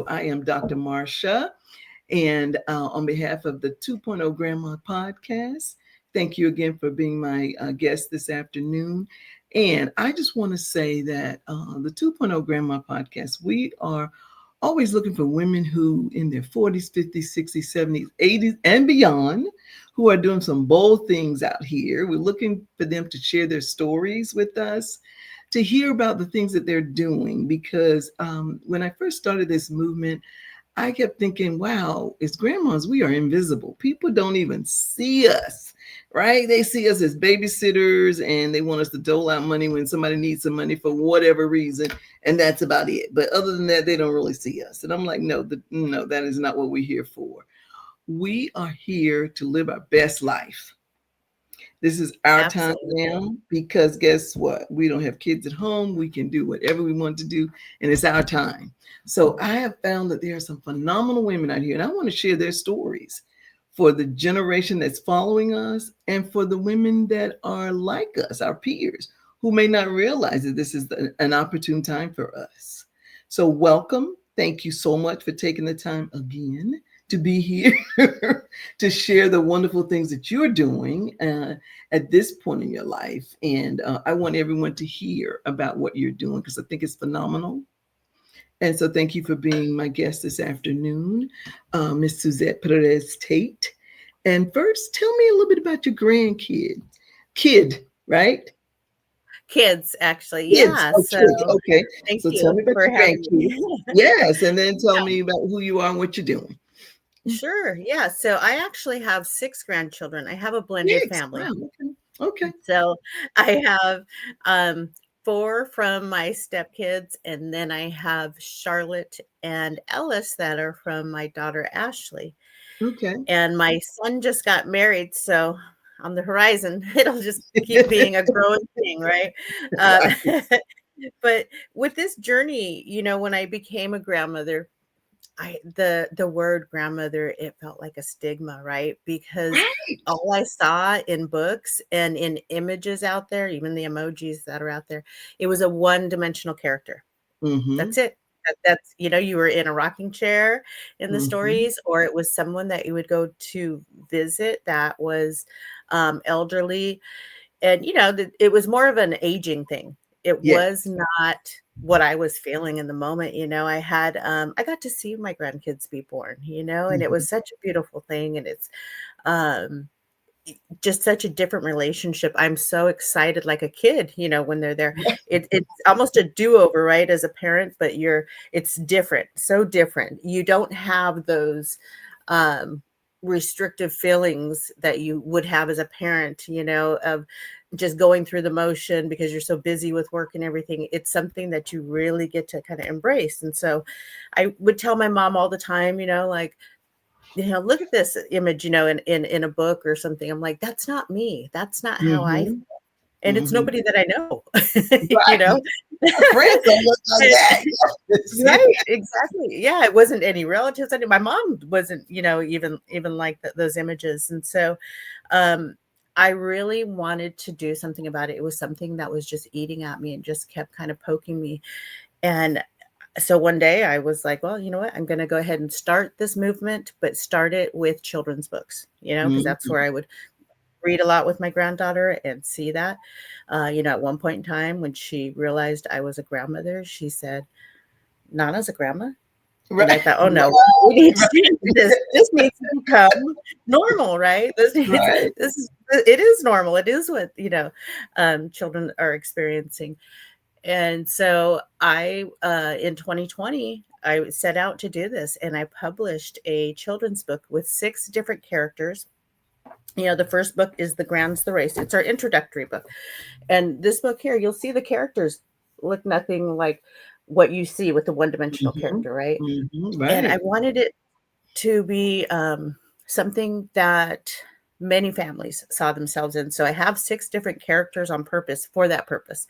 I am Dr. Marsha, and on behalf of the 2.0 Grandma podcast, thank you again for being my guest this afternoon. And I just want to say that the 2.0 Grandma podcast, we are always looking for women who in their 40s, 50s, 60s, 70s, 80s, and beyond, who are doing some bold things out here. We're looking for them to share their stories with us, to hear about the things that they're doing. Because when I first started this movement, I kept thinking, wow, as grandmas, we are invisible. People don't even see us, right? They see us as babysitters and they want us to dole out money when somebody needs some money for whatever reason. And that's about it. But other than that, they don't really see us. And I'm like, no, that is not what we're here for. We are here to live our best life. This is our Absolutely. time now, because guess what? We don't have kids at home. We can do whatever we want to do, and it's our time. So I have found that there are some phenomenal women out here, and I want to share their stories for the generation that's following us and for the women that are like us, our peers, who may not realize that this is an opportune time for us. So welcome. Thank you so much for taking the time again to be here to share the wonderful things that you're doing at this point in your life. And I want everyone to hear about what you're doing because I think it's phenomenal. And so thank you for being my guest this afternoon, Miss Suzette Perez-Tate. And first, tell me a little bit about your grandkid. Kid, right? Kids, actually. Kids. Yeah. Oh, So kids. Okay. thank So tell you me about for your having grandkids. me. Yes. And then tell Yeah, me about who you are and what you're doing. sure. Yeah. So I actually have 6 grandchildren. I have a blended Kids. family. Wow. Okay. Okay. So I have um, 4 from my stepkids, and then I have Charlotte and Ellis that are from my daughter Ashley. Okay. And my son just got married, so on the horizon, it'll just keep being a growing thing, right? Uh, Right. but with this journey, when I became a grandmother, the word grandmother, it felt like a stigma, right? Because Right. all I saw in books and in images out there, even the emojis that are out there, it was a one-dimensional character. Mm-hmm. That's it. That's you were in a rocking chair in the Mm-hmm. stories, or it was someone that you would go to visit that was elderly, and it was more of an aging thing. It was Yes. not what I was feeling in the moment. I got to see my grandkids be born, and it Mm-hmm. was such a beautiful thing, and it's um just such a different relationship. I'm so excited like a kid, when they're there. It's almost a do-over, right, as a parent, but it's different, so different. You don't have those um, restrictive feelings that you would have as a parent, of just going through the motion because you're so busy with work and everything. It's something that you really get to kind of embrace. And so I would tell my mom all the time, like, look at this image, in a book or something. I'm like, that's not me. That's not how I feel. Mm-hmm. And it's Mm-hmm. nobody that I know, you Right. know? Our friends don't look like that. Yes. Right, exactly. Yeah, it wasn't any relatives. My mom wasn't, even like those images. And so um I really wanted to do something about it. It was something that was just eating at me and just kept kind of poking me. And so one day I was like, well, you know what? I'm going to go ahead and start this movement, but start it with children's books, because that's where Mm-hmm. I would read a lot with my granddaughter and see that. At one point in time when she realized I was a grandmother, she said, Nana's a grandma. And I Right. thought, oh no, we need Right. to change this. This needs to become normal, right? Right. It is normal. It is what, children are experiencing. And so in 2020, I set out to do this, and I published a children's book with 6 different characters. The first book is The Grand's the Race. It's our introductory book. And this book here, you'll see the characters look nothing like what you see with the one-dimensional Mm-hmm. character, right? Mm-hmm. And I Right. wanted it to be something that many families saw themselves in. So I have 6 different characters on purpose for that purpose.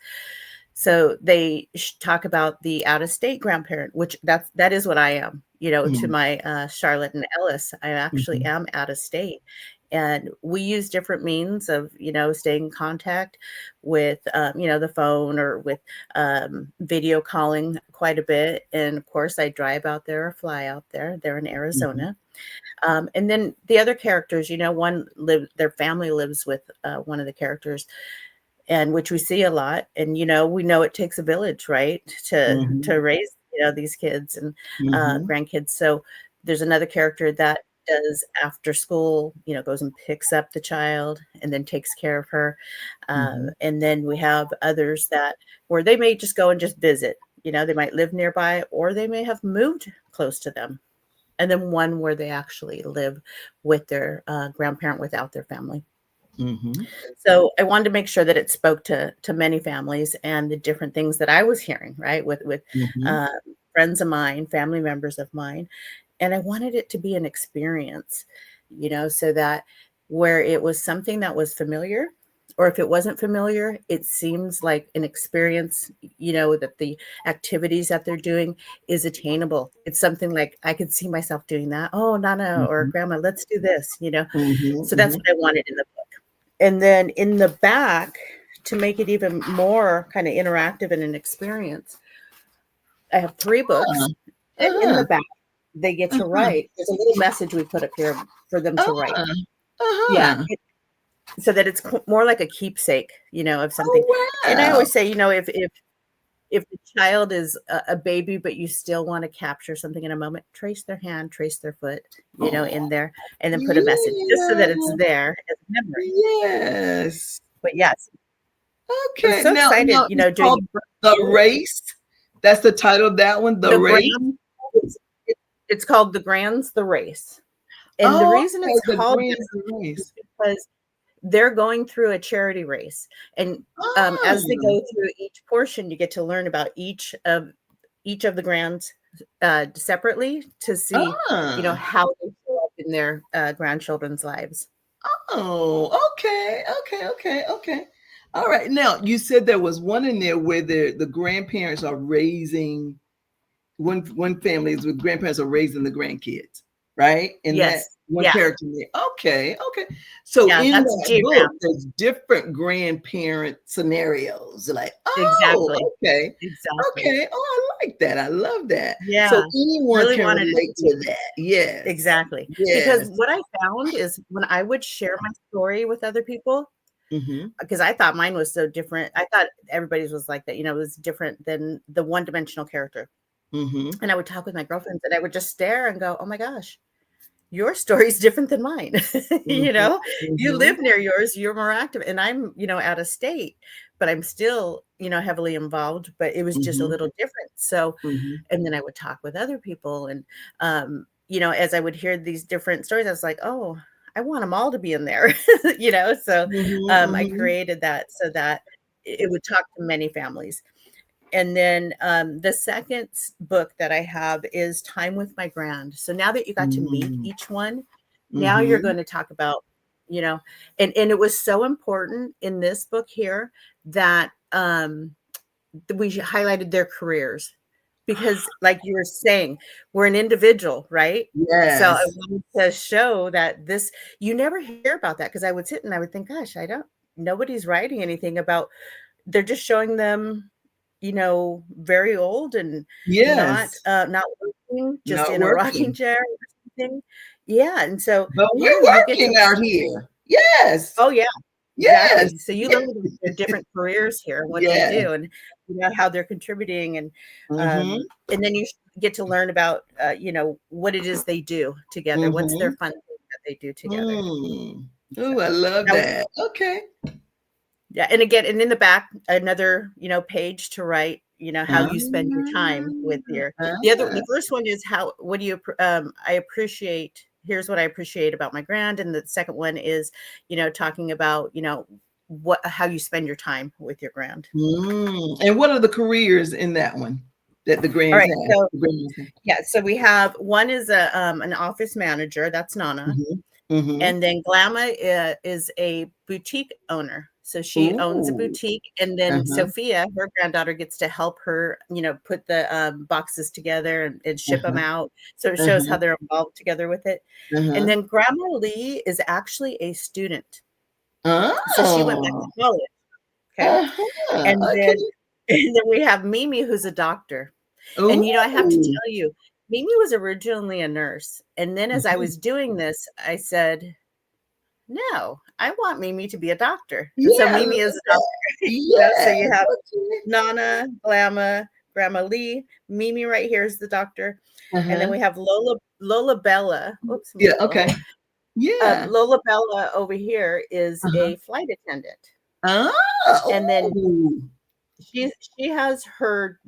So they talk about the out-of-state grandparent, which that is what I am. To Mm-hmm. my Charlotte and Ellis, I actually Mm-hmm. am out of state, And we use different means of, staying in contact with, the phone or with video calling quite a bit. And of course, I drive out there or fly out there. They're in Arizona. And then the other characters, their family lives with one of the characters, and which we see a lot. And, we know it takes a village, right, to raise, these kids and grandkids. So there's another character that does after school, goes and picks up the child and then takes care of her. And then we have others that where they may just go and just visit, they might live nearby, or they may have moved close to them. And then one where they actually live with their grandparent without their family. So I wanted to make sure that it spoke to many families and the different things that I was hearing, right, with friends of mine, family members of mine. And I wanted it to be an experience, so that where it was something that was familiar, or if it wasn't familiar, it seems like an experience, that the activities that they're doing is attainable. It's something like I could see myself doing that. Oh, Nana or Grandma, let's do this, So that's what I wanted in the book. And then in the back, to make it even more kind of interactive and an experience, I have 3 books. And in the back, they get to write. There's a little message we put up here for them to write. Yeah. So that it's more like a keepsake, of something. Oh, wow. And I always say, if the child is a baby, but you still want to capture something in a moment, trace their hand, trace their foot, in there, and then put a message just so that it's there as a memory. Yes. But yes. Okay. I'm so excited, doing The Race. That's the title of that one, The Race. It's called The Grand's The Race. And the reason it's called The Race is because they're going through a charity race. And as they go through each portion, you get to learn about each of the grands separately to see, how they show up in their grandchildren's lives. Oh, okay. All right. Now, you said there was one in there where the grandparents are raising, one family is with grandparents are raising the grandkids, right? And yes. That one character there. Okay. So in that book, there's different grandparent scenarios. Like, exactly. Okay. Okay. Oh, I like that. I love that. Yeah. So anyone really can relate to that. Yes. Exactly. Yes. Because what I found is when I would share my story with other people, because I thought mine was so different. I thought everybody's was like that, it was different than the one-dimensional character. And I would talk with my girlfriends and I would just stare and go, oh my gosh, your story is different than mine. You live near yours, you're more active, and I'm, out of state, but I'm still, heavily involved, but it was just a little different. So, and then I would talk with other people and, as I would hear these different stories, I was like, oh, I want them all to be in there, so I created that so that it would talk to many families. And then the second book that I have is Time with My Grand. So now that you got to meet each one, now you're going to talk about, and it was so important in this book here that we highlighted their careers. Because like you were saying, we're an individual, right? Yes. So I wanted to show that you never hear about that, because I would sit and I would think, gosh, nobody's writing anything about, they're just showing them, very old and not working, just in a rocking chair or something. Yeah. And so but we're working out here. Yes. Oh yeah. Yes. Exactly. So you learn their different careers here, what they do, and how they're contributing, and then you get to learn about what it is they do together. What's their fun thing that they do together? Oh, I love that. Okay. Yeah, and again, and in the back, another page to write how you spend your time with the first one is I appreciate. Here's what I appreciate about my grand, and the second one is talking about how you spend your time with your grand. And what are the careers in that one that the grands have? So we have one is an office manager, that's Nana. And then Glamma is a boutique owner. So she owns a Ooh. boutique, and then Uh-huh. Sophia, her granddaughter, gets to help her, put the boxes together and ship them Uh-huh. out. So it shows how Uh-huh. they're involved together with it. And Uh-huh. then Grandma Lee is actually a student. So she went back to Oh. college. Okay. Uh-huh. And Okay. then we have Mimi, who's a doctor. And I have to Ooh. tell you, Mimi was originally a nurse. And then as I Mhm. was doing this, I said, no, I want Mimi to be a doctor. And so Yeah, I love Mimi is a doctor. that. So Yes. you have Okay. Nana, Grandma Lee, Mimi right here is the doctor. And then Uh-huh. we have Lola Bella. Oops, Yeah, move a little. okay. Yeah. Lola Bella over here is Uh-huh. a flight attendant. Ah, And then ooh. she has her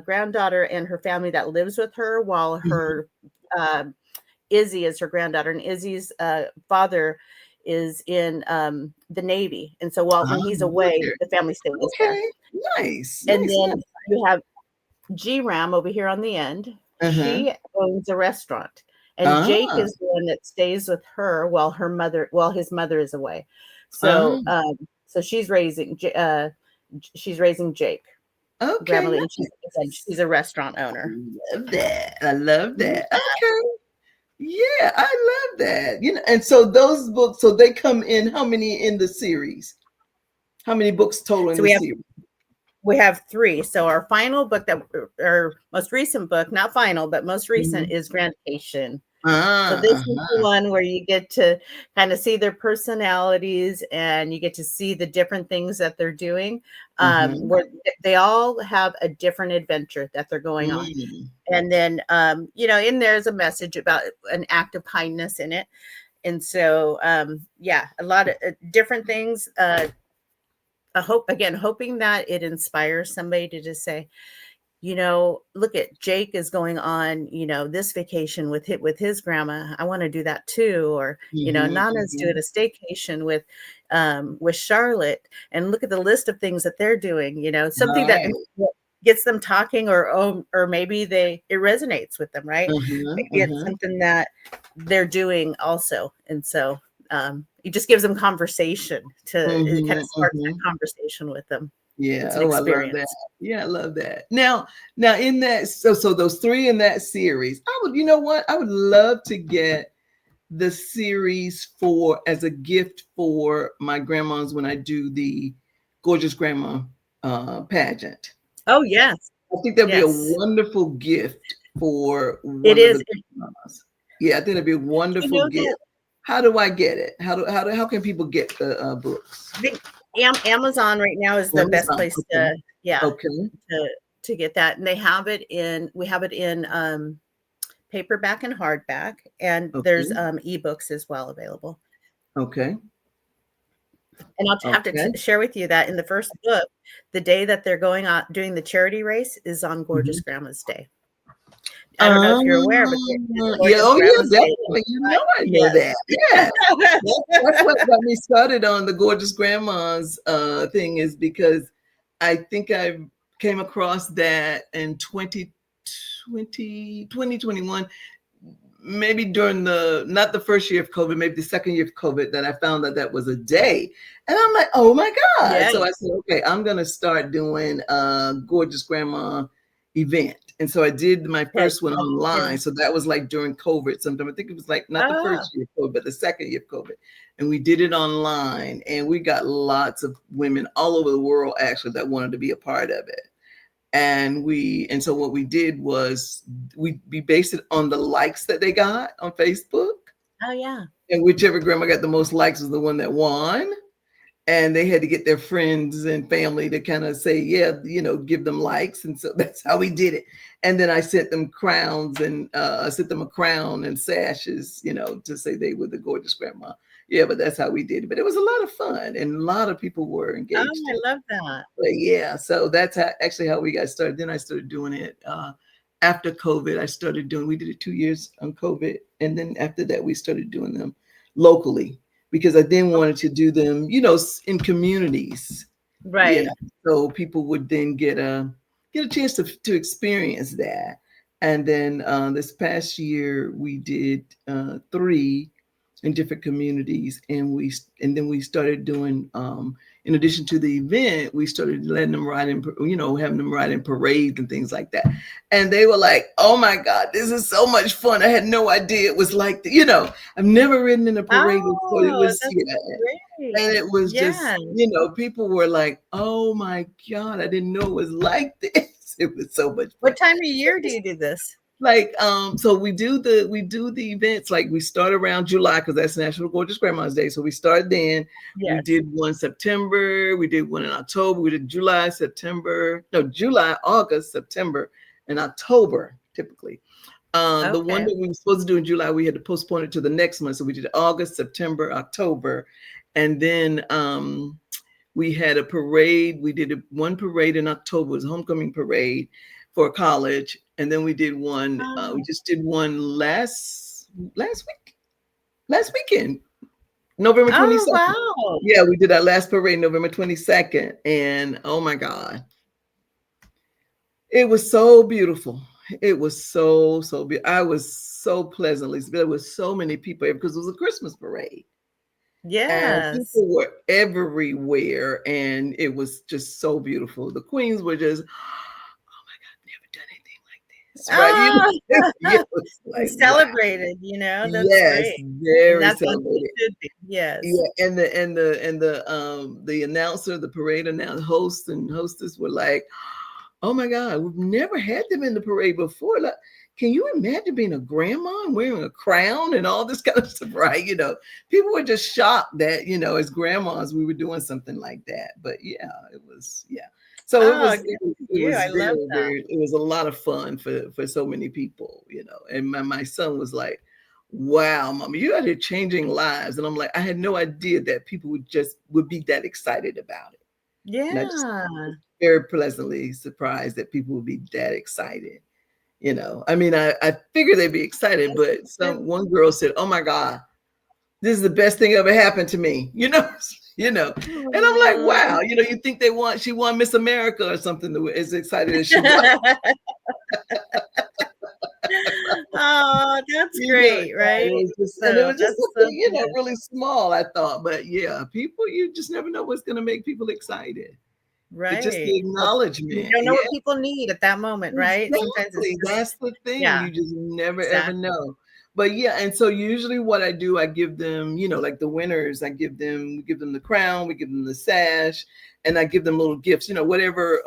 granddaughter and her family that lives with her, while Mhm. her Izzy is her granddaughter, and Izzy's father is in the Navy. And so Ah, when he's away, military. the family stays there. Okay. Nice. And Nice, then nice. you have G Ram over here on the end. Uh-huh. She owns a restaurant. And Jake Ah. is the one that stays with her while his mother is away. Ah. So she's raising Jake, Okay, Grandma Lee, and nice. she's a restaurant owner. Love that. I love that. Yeah. Okay. Yeah, I love that. And so those books, so they come in how many in the series? How many books total in So the series? we have 3. So our final book, our most recent book, not final, but most recent, Mhm. is Grantation. So Ah, this is the uh-huh. one where you get to kind of see their personalities, and you get to see the different things that they're doing. Mhm. Where they all have a different adventure that they're going on. Mm. And then, in there's a message about an act of kindness in it. And so, a lot of different things. Hoping that it inspires somebody to just say, look at Jake is going on, this vacation with his grandma. I want to do that too. Or, Mhm, Nana's doing mhm. a staycation with Charlotte, and look at the list of things that they're doing, something that Right. gets them talking, or maybe it resonates with them, right? Uh-huh, Maybe it's uh-huh. something that they're doing also. And so it just gives them conversation it kind Mhm, of sparks that mhm. conversation with them. Yeah. It's an Oh, I love that. experience. Yeah, I love that. Now in that, so those 3 in that series, you know what? I would love to get the series for as a gift for my grandmas when I do the Gorgeous Grandma pageant. Oh, yes. I think that'd be a Yes. wonderful gift for It one of is. the grandmas. Yeah, I think it'd be a You wonderful know gift. that How do I get it? How can people get the books? I think Amazon right now is the best Amazon. place Okay. Okay. to get that. And we have it in paperback and hardback, and there's Okay. ebooks as well available. Okay. And I'll have to Okay. share with you that in the first book, the day that they're going out doing the charity race is on Gorgeous Mhm. Grandma's Day. I don't know if you're aware, but it's Yeah, Gorgeous oh yeah, Grandma's Day. definitely. I know Yes. that. Yeah. That's what got me started on the Gorgeous Grandmas thing, is because I think I came across that in 2021, maybe during not the first year of COVID, maybe the second year of COVID, that I found that was a day. And I'm like, oh my God. Yes. So I said, okay, I'm going to start doing a Gorgeous Grandma event. And so I did my Yes. first one online. Yeah. So that was like during COVID sometime. I think it was like not the Oh, first year of COVID, but the second year of COVID. And we did it online, and we got lots of women all over the world actually that wanted to be a part of it. And so what we did was we based it on the likes that they got on Facebook, oh yeah. and whichever grandma got the most likes was the one that won. And they had to get their friends and family to kind of say, yeah, give them likes. And so that's how we did it. And then I sent them crowns, and I sent them a crown and sashes, to say they were the Gorgeous Grandma. Yeah, but that's how we did it. But it was a lot of fun, and a lot of people were Oh, engaged in I it. love that. But yeah, so that's actually how we got started. Then I started doing it after COVID. We did it 2 years on COVID. And then after that, we started doing them locally, because I then wanted to do them, in communities, Right. so people would then get a chance to experience that. And then this past year, we did 3 in different communities, and then we started doing in addition to the event, we started letting them ride in, having them ride in parades and things like that. And they were like, "Oh my God, this is so much fun! I had no idea it was like, I've never ridden in a parade before." It Oh, was, that's yeah, great. and it was just, Yeah. people were like, "Oh my God, I didn't know it was like this." It was so much fun. What time of year do you do this? Like, so we do the events, like we start around July because that's National Gorgeous Grandma's Day. So we start then. We Yes. did one September, we did one in October, we did July, August, September, and October typically. The one that we were supposed to do in July, we had to postpone it to the next month. So we did August, September, October, and then we had a parade. We did one parade in October, it was a homecoming parade for college, and then we did one. We just did one last weekend, November 22nd. Oh, wow. Yeah, we did our last parade November 22nd, and oh my God, it was so beautiful. It was so beautiful. I was so pleasantly. There was so many people here because it was a Christmas parade. Yes. And people were everywhere, and it was just so beautiful. The queens were just, "Oh my God, never done anything like this." Right? It was like, celebrated, That's yes, great. very That's celebrated. what it should be. Yes. Yeah, and the announcer, the parade announcer, host and hostess were like, "Oh my God, we've never had them in the parade before. Like, can you imagine being a grandma and wearing a crown and all this kind of stuff?" Right? People were just shocked that, as grandmas, we were doing something like that. But yeah, it was, yeah. So it was it was a lot of fun for so many people, and my son was like, "Wow, Mama, you out here changing lives." And I'm like, I had no idea that people would be that excited about it. Yeah. And I just was very pleasantly surprised that people would be that excited. I mean, I figured they'd be excited, but one girl said, "Oh my God, this is the best thing ever happened to me." And I'm like, wow, you think she won Miss America or something as excited as she was. Oh, that's great, right? It was just really small, I thought. But yeah, people, you just never know what's going to make people excited. Right. It's just the acknowledgement. You don't know what people need at that moment, right? Exactly. Sometimes That's the thing. Yeah. You just never ever know. But yeah, and so usually what I do, I give them, like the winners, we give them the crown, we give them the sash, and I give them little gifts, whatever,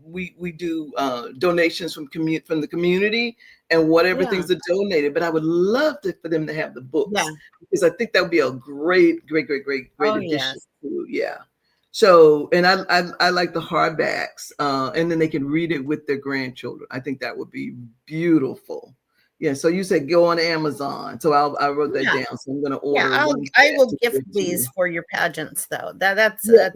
we do donations from the community, and whatever things are donated. But I would love for them to have the books, because I think that would be a great addition to, So, and I like the hardbacks, and then they can read it with their grandchildren. I think that would be beautiful. Yeah. So you said go on Amazon. So I wrote that down. So I'm going to order. Yeah, I will gift these for your pageants, though. That's I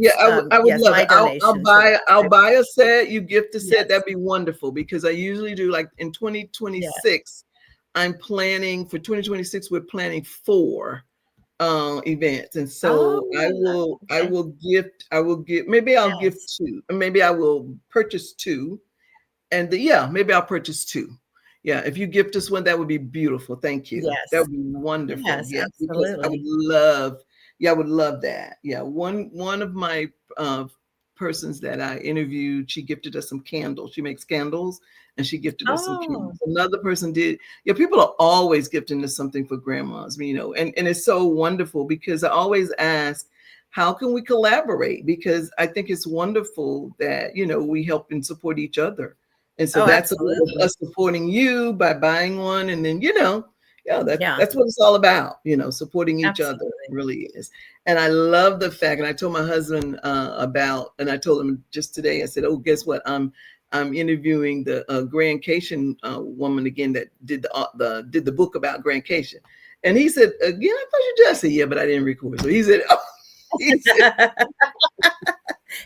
would love it. I'll buy a set. You gift a set. Yes. That'd be wonderful, because I usually do, like, in 2026. I'm planning for 2026. We're planning 4 events, and so I will gift. Maybe I'll gift 2, or maybe I will purchase 2, and maybe I'll purchase 2. Yeah, if you gift us one, that would be beautiful. Thank you. Yes. That would be wonderful. Yes, absolutely. I would love that. Yeah, one of my persons that I interviewed, she gifted us some candles. She makes candles, and she gifted us some candles. Another person did. Yeah, people are always gifting us something for grandmas, and it's so wonderful, because I always ask, how can we collaborate? Because I think it's wonderful that, we help and support each other. And so that's us supporting you by buying one. And then, that's what it's all about, supporting each other. It really is. And I love the fact, and I told my husband and I told him just today, I said, "Oh, guess what? I'm interviewing the Grandcation woman again that did the book about Grandcation." And he said, "Again, I thought you did." I said, "Yeah, but I didn't record." So he said,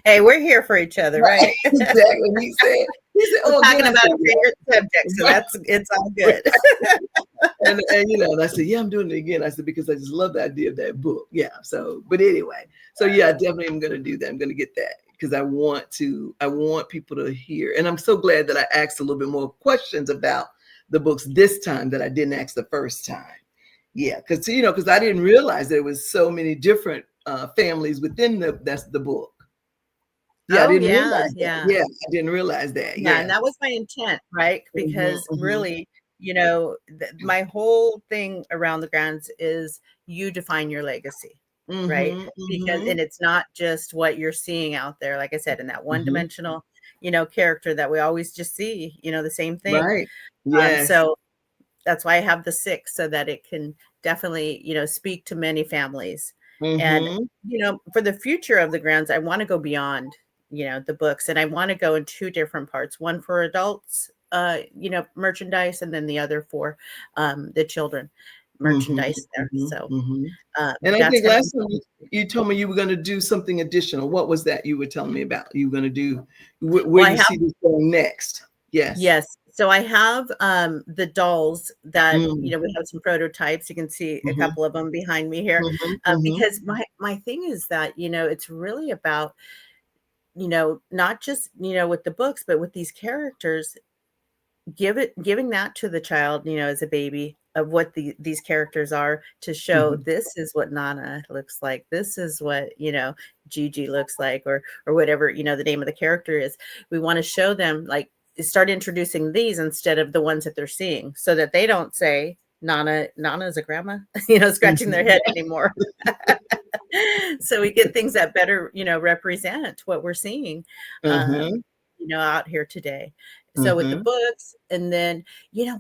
"Hey, we're here for each other, right?" Exactly. He said, "Oh, talking about a favorite subject, so it's all good." and I said, "Yeah, I'm doing it again." I said, because I just love the idea of that book. Yeah. So, but anyway, so yeah, I definitely am going to do that. I'm going to get that, because I want people to hear. And I'm so glad that I asked a little bit more questions about the books this time that I didn't ask the first time. Yeah, because I didn't realize there was so many different families within that's the book. Yeah, I Oh, didn't yeah, realize that. yeah. Yeah, I didn't realize that. Yeah, and Yeah. that was my intent, right? Hmm. Because Hmm. really, my whole thing around the grants is you define your legacy, right? Hmm. Because Hmm. and it's not just what you're seeing out there, like I said, in that Hmm. one-dimensional, character that we always just see, the same thing. Right. Yes. So that's why I have the 6 so that it can definitely, speak to many families. And, Hmm. for the future of the grounds, I want to go beyond, the books, and I want to go in 2 different parts, one for adults, merchandise, and then the other for the children Hmm. merchandise there. Hmm. So Hmm. And I that's think going to last time you told me you were going to do something additional. What was that you were telling me about? You were going to do, where well, you see this going next? Yes. yes. So I have the dolls that, Mm. we have some prototypes. You can see a Mhm. couple of them behind me here. Mhm. Mhm. Because my thing is that, it's really about, not just, with the books, but with these characters, giving that to the child, as a baby of what these characters are, to show Mhm. this is what Nana looks like. This is what, Gigi looks like, or whatever, the name of the character is. We want to show them, like, start introducing these instead of the ones that they're seeing, so that they don't say Nana is a grandma, scratching their Mhm. head anymore. So we get things that better, represent what we're seeing, Mhm. out here today. So with the Mhm. books, and then,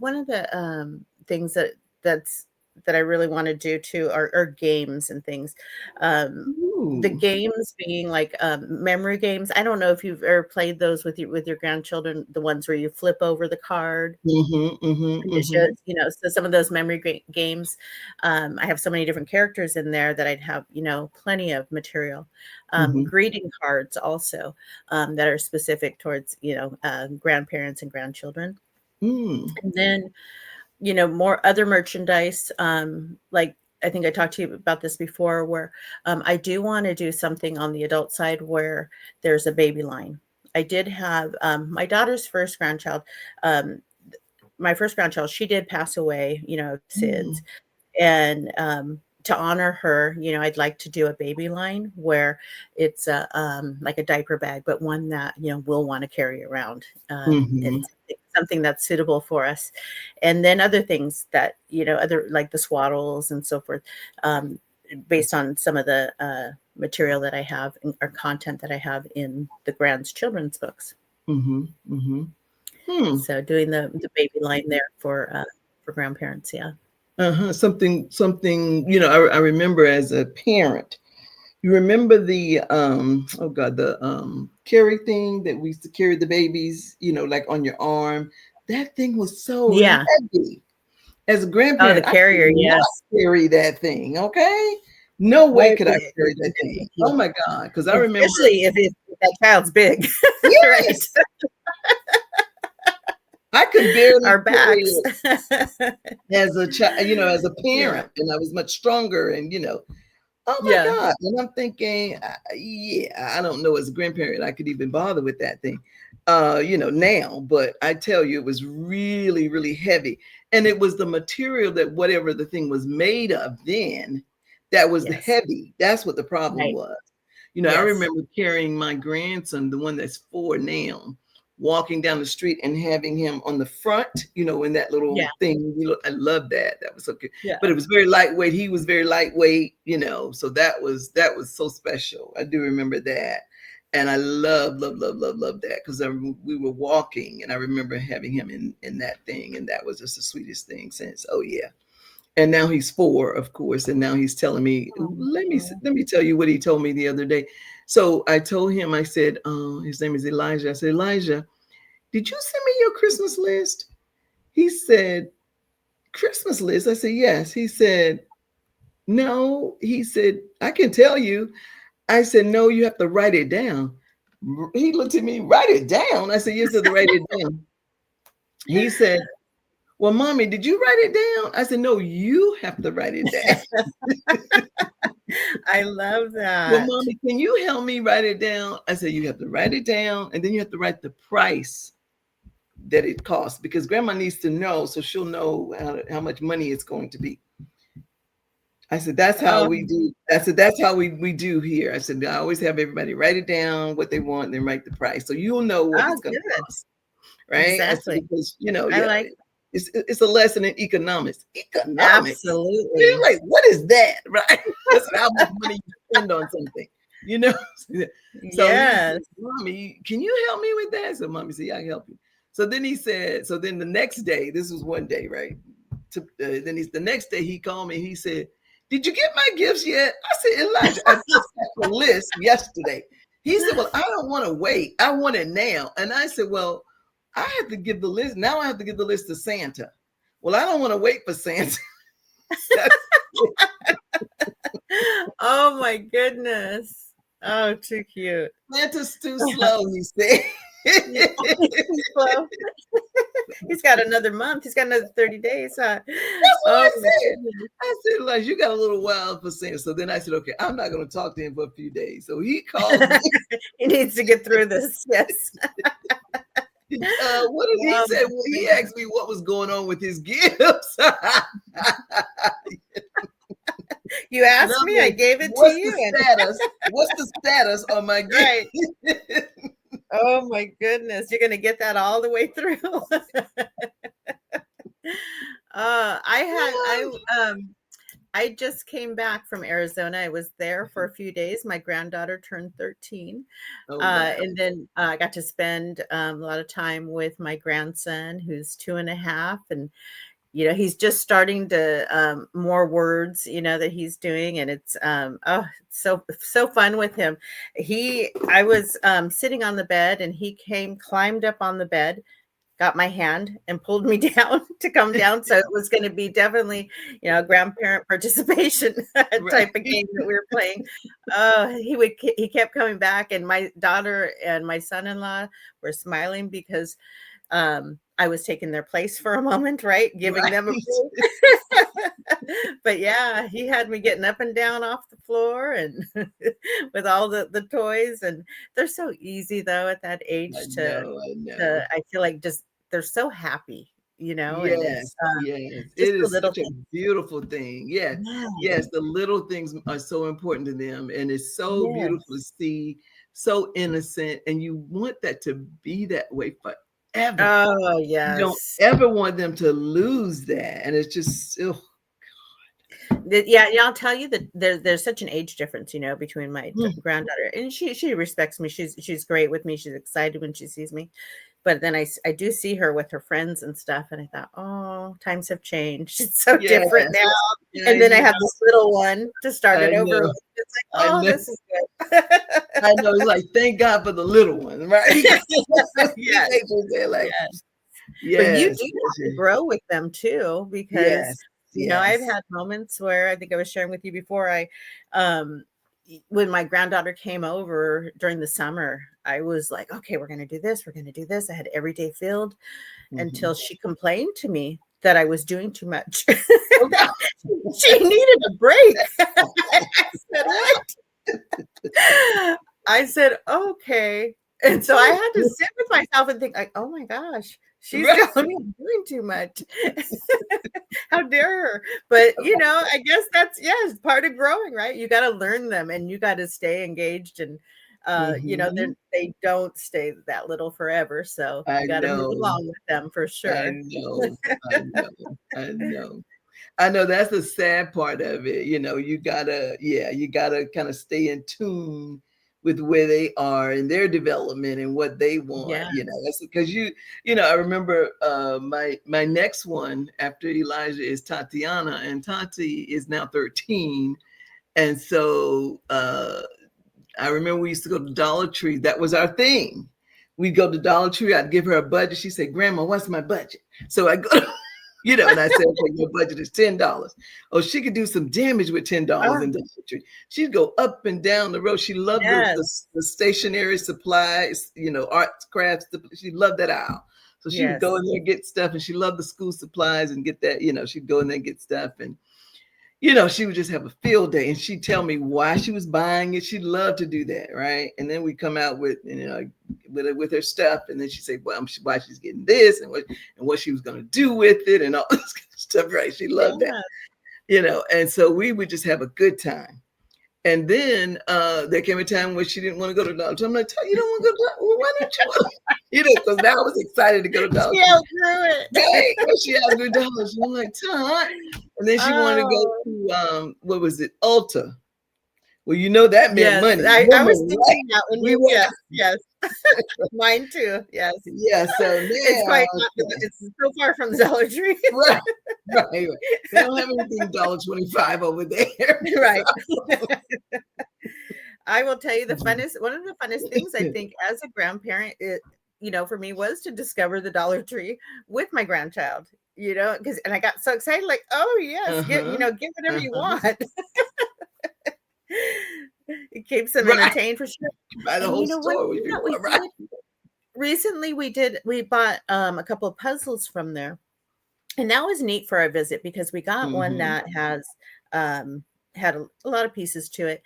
one of the things that's that I really want to do too are games and things. The Ooh. games being like memory games. I don't know if you've ever played those with your grandchildren, the ones where you flip over the card. Mhm. Mhm. And it shows, Mhm. so some of those memory games, I have so many different characters in there that I'd have, plenty of material. Mhm. Greeting cards also, that are specific towards, grandparents and grandchildren. Mm. And then, more other merchandise, like I think I talked to you about this before, where I do want to do something on the adult side where there's a baby line. I did have my daughter's first grandchild. Um, my first grandchild, she did pass away, of SIDS. Mm. And to honor her, I'd like to do a baby line where it's like a diaper bag, but one that, we'll want to carry around, and Mhm. something that's suitable for us. And then other things that, other like the swaddles and so forth, based on some of the material that I have or content that I have in the Grand's children's books. Mhm. Mhm. Hmm. So doing the baby line there for grandparents, yeah. Uh-huh. Something, I remember as a parent. You remember the oh God, the carry thing that we used to carry the babies, like on your arm. That thing was so Yeah. heavy. As a Oh, the grandparent, I could carrier, not yes. carry that thing. Okay, no way Right, could I carry that thing. yeah. Oh my God, because I remember. Especially if that child's big, right? Yes, I could barely Our carry backs. it as a child, as a Yeah. parent, and I was much stronger, and oh my Yeah. God. And I'm thinking, yeah, I don't know as a grandparent, I could even bother with that thing, now, but I tell you, it was really, really heavy. And it was the material that whatever the thing was made of then that was the Yes. heavy. That's what the problem Right. was. I Yes. remember carrying my grandson, the one that's 4 now, walking down the street and having him on the front, in that Yeah. little thing. I love that. That was so good. Yeah. But it was very lightweight. He was very lightweight, so that was so special. I do remember that. And I love that because we were walking and I remember having him in that thing. And that was just the sweetest thing since. Oh, yeah. And now he's 4, of course, and now he's telling me, Mhm. let me tell you what he told me the other day. So I told him, I said, his name is Elijah. I said, Elijah, did you send me your Christmas list? He said, Christmas list? I said, yes. He said, no. He said, I can tell you. I said, no, you have to write it down. He looked at me, write it down. I said, yes, you have to write it down. He said, well, mommy, did you write it down? I said, no, you have to write it down. I love Well, that. mommy, can you help me write it down? I said, you have to write it down and then you have to write the price that it costs because grandma needs to know so she'll know how much money it's going to be. I said, that's how Oh, we do. I said, that's how we do here. I said, I always have everybody write it down, what they want, and then write the price. So you'll know what oh, it's going to good. cost. Right. I said, Exactly. because, I like it's a lesson in economics. Economics. You're absolutely. like, what is that? Right. That's how much money you spend on something, you know? So he said, Yes. Mommy, can you help me with that? So Mommy said, yeah, I can help you. So then he said, so then the next day, this was one day, right? The next day he called me. He said, did you get my gifts yet? I said, Elijah, I just got the list yesterday. He said, well, I don't want to wait. I want it now. And I said, well, I have to give the list. Now I have to give the list to Santa. Well, I don't want to wait for Santa. Oh my goodness. Oh, too cute. Santa's too slow, he said. He's slow. He's got another month. He's got another 30 days, huh? That's what Oh I my said. goodness. I said, like, you got a little while for Santa. So then I said, okay, I'm not going to talk to him for a few days. So he called me. He needs to get through this. Yes. What did he say? Well, he asked me what was going on with his gifts. You asked me, I gave it to What's you. the status? What's the status on my gift? Right. Oh my goodness. You're going to get that all the way through. I just came back from Arizona. I was there for a few days. My granddaughter turned 13. Oh, wow. And then I got to spend a lot of time with my grandson, who's 2.5. And, you know, he's just starting to more words, you know, that he's doing. And it's so fun with him. I was sitting on the bed and he climbed up on the bed, got my hand and pulled me down to come down. So it was going to be definitely, you know, grandparent participation type of game that we were playing. He kept coming back, and my daughter and my son-in-law were smiling because I was taking their place for a moment, right? Giving them a but yeah, he had me getting up and down off the floor and with all the toys, and they're so easy though at that age I know. I feel like just they're so happy, you know, and Yes, it's yes. just It the is little such a things. beautiful thing. Yes, Yeah. yes. The little things are so important to them, and it's so beautiful to Yes. see, so innocent, and you want that to be that way forever. Oh, You don't yes. ever want them to lose that, and it's just, oh, Yeah, I'll tell you that there's such an age difference, you know, between my mm, granddaughter, and she respects me. She's great with me. She's excited when she sees me. But then I do see her with her friends and stuff, and I thought, oh, times have changed. It's so yes, different now. yeah, And then I you have know, this little one to start I it over know, with. It's like, I oh, know, this is good. I know. It's like, thank God for the little one, right? Yes, They're like, yes. But you yes, do yes, have to grow with them too, because, yes, you know, I've yes. had moments where I think I was sharing with you before, um, when my granddaughter came over during the summer, I was like, okay, we're going to do this. We're going to do this. I had every day filled until Mhm. she complained to me that I was doing too much. Oh, no. She needed a break. I said, what? I said, okay. And so I had to sit with myself and think, like, oh my gosh, she's Right. telling me I'm doing too much. How dare her? But you know, I guess that's it's part of growing, right? You got to learn them and you got to stay engaged, and you know, Mhm. they don't stay that little forever. So I you got to move know, along with them for I sure. know, I know, I know. I know that's the sad part of it. You know, you gotta kind of stay in tune with where they are in their development and what they want. Yeah. You know, that's because you know, I remember my next one after Elijah is Tatiana, and Tati is now 13. And so I remember we used to go to Dollar Tree. That was our thing. We'd go to Dollar Tree. I'd give her a budget. She'd say, Grandma, what's my budget? So I go, you know, and I said, okay, your budget is $10. Oh, she could do some damage with $10 Oh, in Dollar Tree. She'd go up and down the road. She loved yes. the stationery supplies, you know, arts, crafts. She loved that aisle. So she would go Yes. in there and get stuff, and she loved the school supplies and get that, you know, she'd go in there and get stuff. And you know, she would just have a field day, and she'd tell me why she was buying it. She loved to do that, right? And then we come out with, you know, with her stuff, and then she'd say, well, why she's getting this, and what she was going to do with it, and all this kind of stuff, right? She loved that. Yeah. and so we would just have a good time. And then there came a time when she didn't want to go to Dollar Tree. I'm like, you don't want to go to Dollar Tree? Well, why don't you? Because now I was excited to go to Dollar Tree. She outgrew it. Right? She outgrew Dollar Tree. I'm like, Todd. And then she wanted to go to, what was it, Ulta. Well, that meant money. I was thinking that when we yes. Mine too. Yes. Yeah. So now, it's so far from Dollar Tree. Right. They don't have anything $1.25 over there. Right. I will tell you one of the funnest things I think as a grandparent, for me was to discover the Dollar Tree with my grandchild. And I got so excited, like, oh yes, get whatever you want. It keeps them entertained for sure. Buy the whole store. Recently we bought a couple of puzzles from there, and that was neat for our visit because we got one that has had a lot of pieces to it.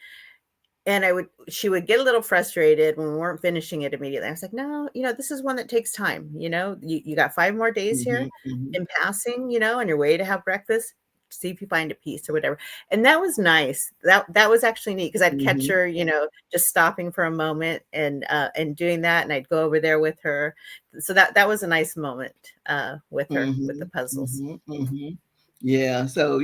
And she would get a little frustrated when we weren't finishing it immediately. I was like, no, this is one that takes time. You got 5 more days here in passing, on your way to have breakfast. See if you find a piece or whatever. And that was nice. That was actually neat because I'd catch her, just stopping for a moment and doing that. And I'd go over there with her. So that was a nice moment with her with the puzzles. Yeah. So,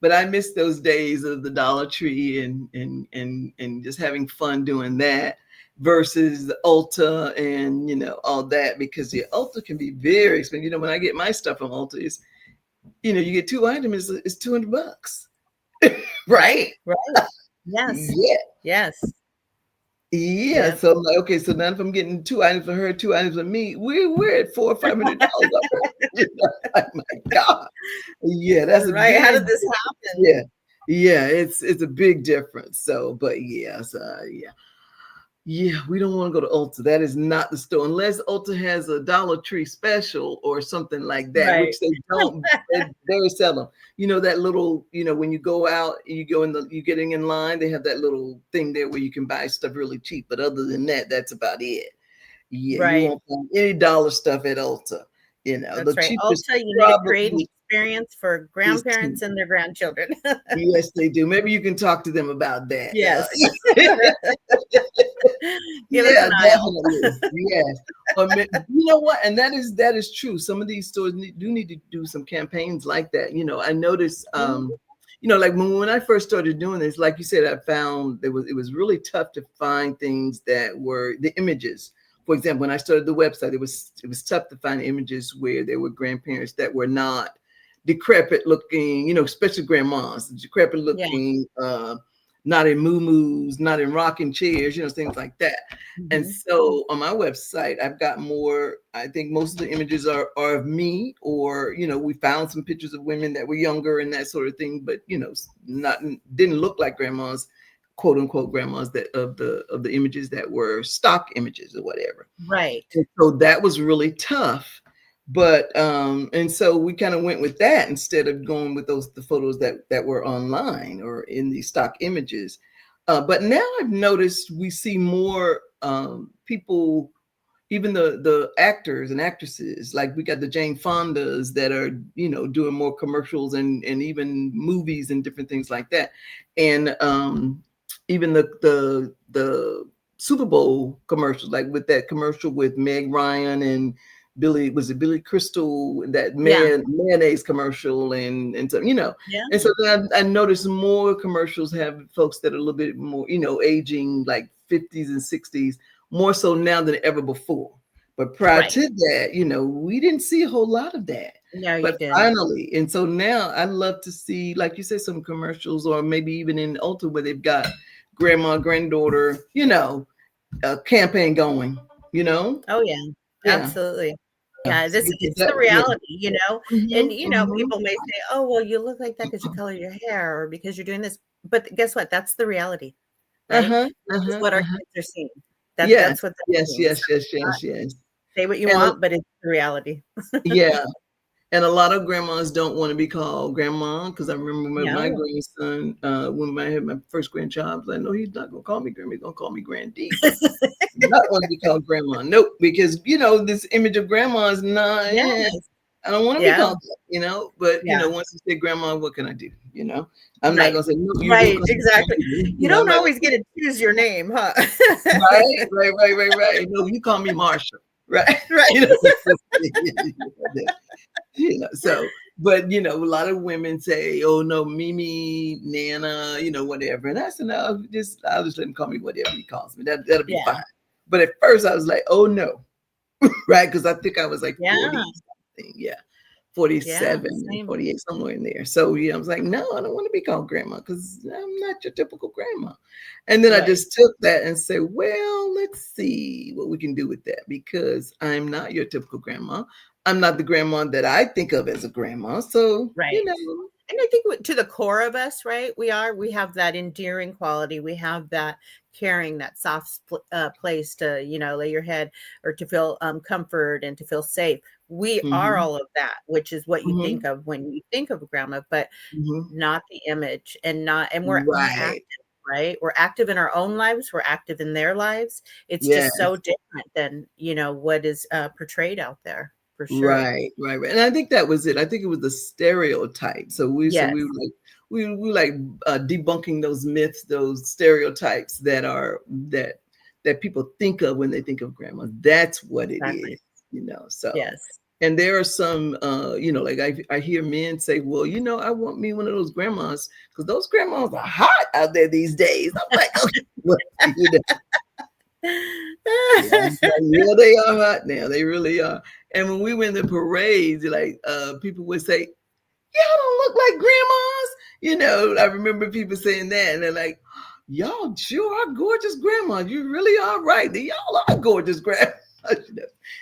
but I miss those days of the Dollar Tree and just having fun doing that versus the Ulta and, all that, because the Ulta can be very expensive. When I get my stuff from Ulta, it's, you get 2 items, it's $200. Right? Yes. Yeah. Yes. Yeah. So okay, so now if I'm getting 2 items for her, 2 items for me, we're at $400 or $500. Oh my God. Yeah, that's right. How did this happen? Yeah, it's a big difference. So, but yes, yeah, we don't want to go to Ulta. That is not the store unless Ulta has a Dollar Tree special or something like that, which they don't very seldom. That little, when you go out, you getting in line, they have that little thing there where you can buy stuff really cheap. But other than that, that's about it. Yeah, you won't find any dollar stuff at Ulta. That's right. Ulta, you need to create an experience for grandparents and their grandchildren. Yes, they do. Maybe you can talk to them about that. Yes. Definitely. Yes. You know what? And that is true. Some of these stores do need to do some campaigns like that. I noticed, like when I first started doing this, like you said, I found it was really tough to find things that were the images. For example, when I started the website, it was tough to find images where there were grandparents that were not decrepit looking, especially grandmas, decrepit looking, not in moo-moos, not in rocking chairs, things like that. And so on my website, I've got more, I think most of the images are of me, or, we found some pictures of women that were younger and that sort of thing, but, didn't look like grandmas, quote unquote grandmas, that of the images that were stock images or whatever. Right. And so that was really tough. But and so we kind of went with that instead of going with the photos that were online or in the stock images. But now I've noticed we see more people, even the actors and actresses, like we got the Jane Fondas that are, doing more commercials and even movies and different things like that. And even the Super Bowl commercials, like with that commercial with Meg Ryan and Billy Crystal, that mayonnaise commercial and so, and so then I noticed more commercials have folks that are a little bit more, aging like 50s and 60s, more so now than ever before. But prior to that, we didn't see a whole lot of that. No, but you didn't. Finally, and so now I'd love to see, like you said, some commercials, or maybe even in Ulta where they've got grandma, granddaughter, a campaign going, Oh yeah. Absolutely. Yeah, it's the reality, and people may say, oh, well, you look like that because you color your hair or because you're doing this, but guess what? That's the reality. Right? This is what our kids are seeing. That's what yes. Say what you want, but it's the reality. Yeah. And a lot of grandmas don't want to be called grandma, because I remember when my grandson, when I had my first grandchild, I was like, no, he's not going to call me grandma. He's going to call me Granddie. Not want to be called grandma. Nope. Because, this image of grandma is not. Yes. I don't want to be Yeah. called that, but Yeah. once you say grandma, what can I do? I'm not Right. gonna say no, you do Right. because Exactly. You I'm don't not always get to choose your name, huh? right. No, you call me Marsha, right? Right. So, but a lot of women say, "Oh no, Mimi, Nana, whatever," and I said, "No, I'll just let him call me whatever he calls me. That'll be Yeah. fine." But at first, I was like, "Oh no," right? Because I think I was like Yeah. 40 something, Yeah. 47, Same. 48, somewhere in there. So I was like, "No, I don't want to be called grandma because I'm not your typical grandma." And then I Right. just took that and said, "Well, let's see what we can do with that because I'm not your typical grandma. I'm not the grandma that I think of as a grandma. So, Right. And I think to the core of us, right, we have that endearing quality. We have that caring, that soft place to, lay your head or to feel comfort and to feel safe. We are mhm, all of that, which is what you think mhm, of when you think of grandma, but mhm. not the image and we're Right. active, right? We're active in our own lives. We're active in their lives. It's Yeah. just so different than, what is portrayed out there for sure. Right. And I think that was it. I think it was the stereotype. So we Yes. were like we like debunking those myths, those stereotypes that people think of when they think of grandma. That's what it Exactly. is. So Yes. and there are some like I hear men say, well, I want me one of those grandmas because those grandmas are hot out there these days. I'm like, okay, well, yeah, yeah, they are hot now. They really are. And when we went to parades, like people would say, "Y'all don't look like grandmas." I remember people saying that, and they're like, "Y'all sure are gorgeous grandmas. You really are right. Y'all are gorgeous grandmas."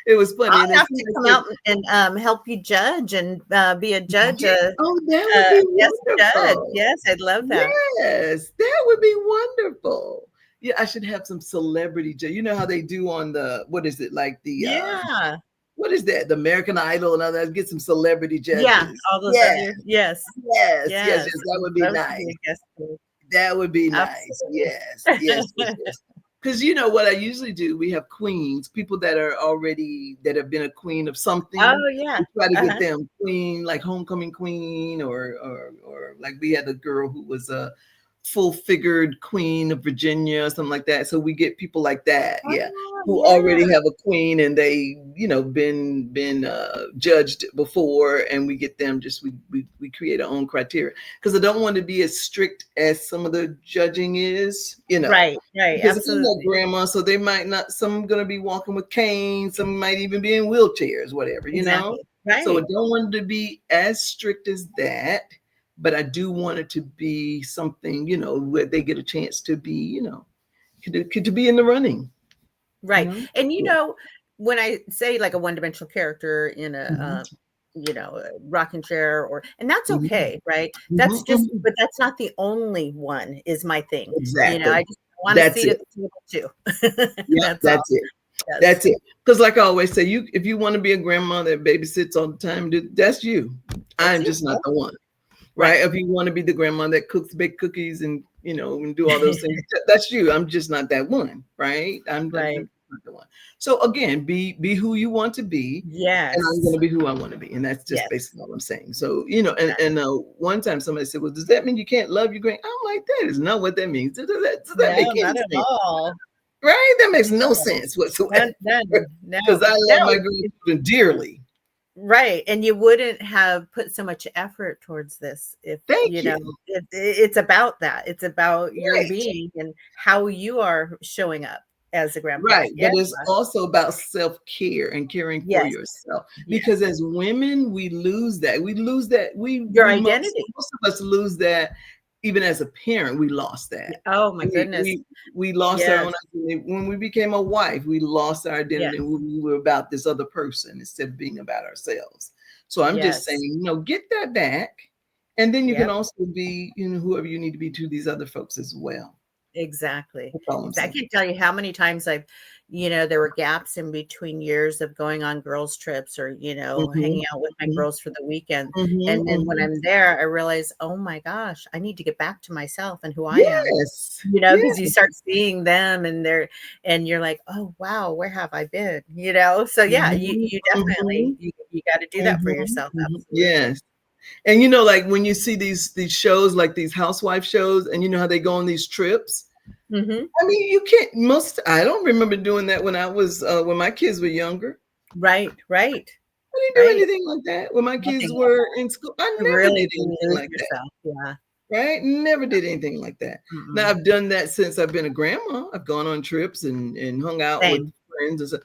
It was funny, I'll and then have to come out and, help you judge and, be a judge, yeah, oh, that would be guest judge. wonderful. Yes, I'd love that. Yes, that would be wonderful. Yeah, I should have some celebrity. You know how they do on the what is it like the Yeah. what is that? The American Idol and others. Get some celebrity Yeah, judges. all those Yeah, other yes, yes. yes, That I'd would be love to nice. be a guest judge. That would be nice. Absolutely. Yes. Because what I usually do, we have queens, people that have been a queen of something. Oh, yeah. We try to get Uh-huh. them queen, like homecoming queen, or like we had a girl who was a full-figured queen of Virginia, or something like that. So we get people like that, yeah, Oh, who yeah. already have a queen and they, been judged before, and we get them. Just we create our own criteria because I don't want to be as strict as some of the judging is. Right, Because I'm not absolutely. grandma, so they might not. Some going to be walking with canes. Some might even be in wheelchairs, whatever. Exactly. So I Right. don't want it to be as strict as that, but I do want it to be something, where they get a chance to be, to be in the running. You Right. know? And Yeah. when I say like a one-dimensional character in Mhm. a rocking chair and that's Mhm. okay, right? That's Mhm. just Mhm. but that's not the only one is my thing. I Exactly. just want a That's seat it. at the table too. Yeah, That's all. that's it. Yes. That's it. Because like I always say, if you want to be a grandma that babysits all the time, that's you. That's I'm you. just not Yep. the one. Right. Right? If you want to be the grandma that cooks, bake cookies, and and do all those things, that's you. I'm just not that one, right? I'm Right. just not the one. So again, be who you want to be, and I'm going Yes. to be who I want to be, and that's just Yes. basically all I'm saying. So Exactly. one time somebody said, "Well, does that mean you can't love your grand?" I'm like, that is not what that means. Does that make No, any not at sense? all. Right? That makes no sense None, whatsoever. none. No. Because I No. love my grandchildren dearly. Right, and you wouldn't have put so much effort towards this if, Thank you. it's about that. It's about your Right. being and how you are showing up as a grandparent. Right, Yeah, but it's also about self-care and caring for yes, yourself. yes. Because as women, we lose that. We lose that. Your We identity. most of us lose that. Even as a parent, we lost Yeah, that. oh my We goodness. we we lost our own Yes, identity. When we became a wife, we lost our identity yes, when we were about this other person instead of being about ourselves. So I'm just yes. saying, get that back. And then you can Yep. also be, whoever you need to be to these other folks as well. Exactly. That's all I'm I saying. can't tell you how many times I've, there were gaps in between years of going on girls' trips or, hanging out with my girls for the weekend. And then when I'm there, I realize, oh my gosh, I need to get back to myself and who I am. Yes. Because you start seeing them and you're like, oh wow, where have I been? So yeah, you definitely you got to do that for yourself. Absolutely. Yes. And like when you see these shows, like these housewife shows, and you know how they go on these trips. I mean, you can't. I don't remember doing that when I was when my kids were younger. Right. I didn't do anything like that when my kids were in school. I never really did anything like that. Yeah. Right? Never did anything like that. Now I've done that since I've been a grandma. I've gone on trips and hung out with friends and stuff,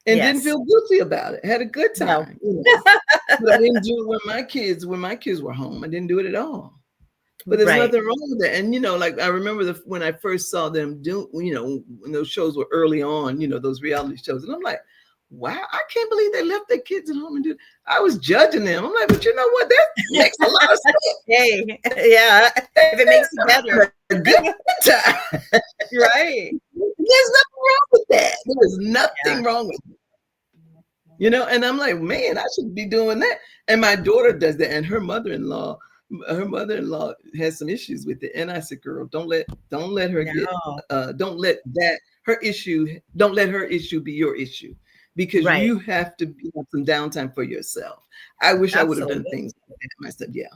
and didn't feel guilty about it. Had a good time. No. But I didn't do it when my kids were home. I didn't do it at all. But there's nothing wrong with that. And like I remember when I first saw them do, when those shows were early on, those reality shows, and I'm like, wow, I can't believe they left their kids at home and do. I was judging them. I'm like, but you know what? That makes a lot of sense. Hey, yeah, if it makes it better, a good time, right? There's nothing wrong with that. There's nothing wrong with it. And I'm like, man, I should be doing that. And my daughter does that, and her mother-in-law has some issues with it. And I said, girl, don't let her get don't let her issue be your issue, because you have to have some downtime for yourself. I wish I would have done things like that myself. Yeah.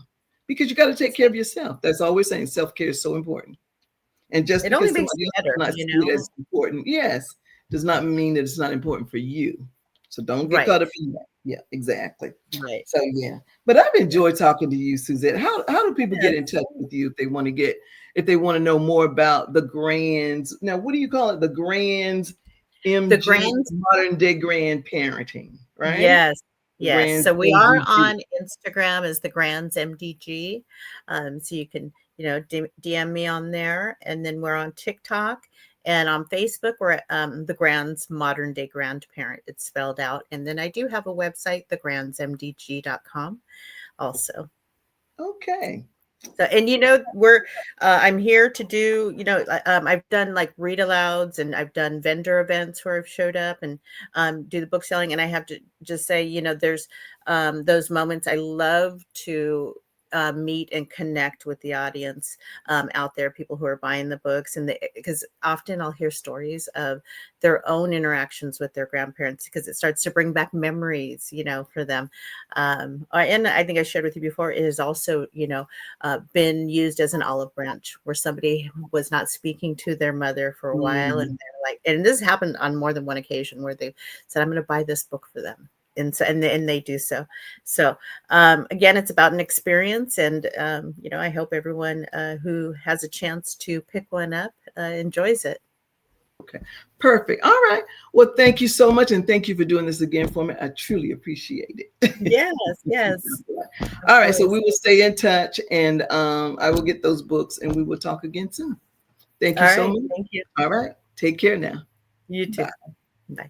Because you got to take care of yourself. That's all we're saying. Self-care is so important. And just it because only makes somebody it better, else not see it as important, does not mean that it's not important for you. So don't get caught up in that. Yeah, exactly. Right. So yeah, but I've enjoyed talking to you, Suzette. How do people get in touch with you if they want to know more about the Grands? Now, what do you call it? The Grands, the Grands modern day grandparenting, right? Yes. So we are MDG. on Instagram as the Grands MDG. So you can, DM me on there, and then we're on TikTok. And on Facebook, we're at the Grands Modern Day Grandparent. It's spelled out. And then I do have a website, thegrandsmdg.com also. Okay. So, and I'm here to do, I've done like read alouds, and I've done vendor events where I've showed up and do the book selling. And I have to just say, there's those moments I love to meet and connect with the audience out there, people who are buying the books, and because often I'll hear stories of their own interactions with their grandparents, because it starts to bring back memories, for them. And I think I shared with you before, it has also, been used as an olive branch where somebody was not speaking to their mother for a while, and they're like, and this happened on more than one occasion where they said, I'm going to buy this book for them. And so, and they do so. So again, it's about an experience, and I hope everyone who has a chance to pick one up enjoys it. Okay, perfect. All right. Well, thank you so much, and thank you for doing this again for me. I truly appreciate it. Yes. All right, so we will stay in touch, and I will get those books, and we will talk again soon. Thank you so much. Thank you. All right, take care now. You too. Bye. Bye.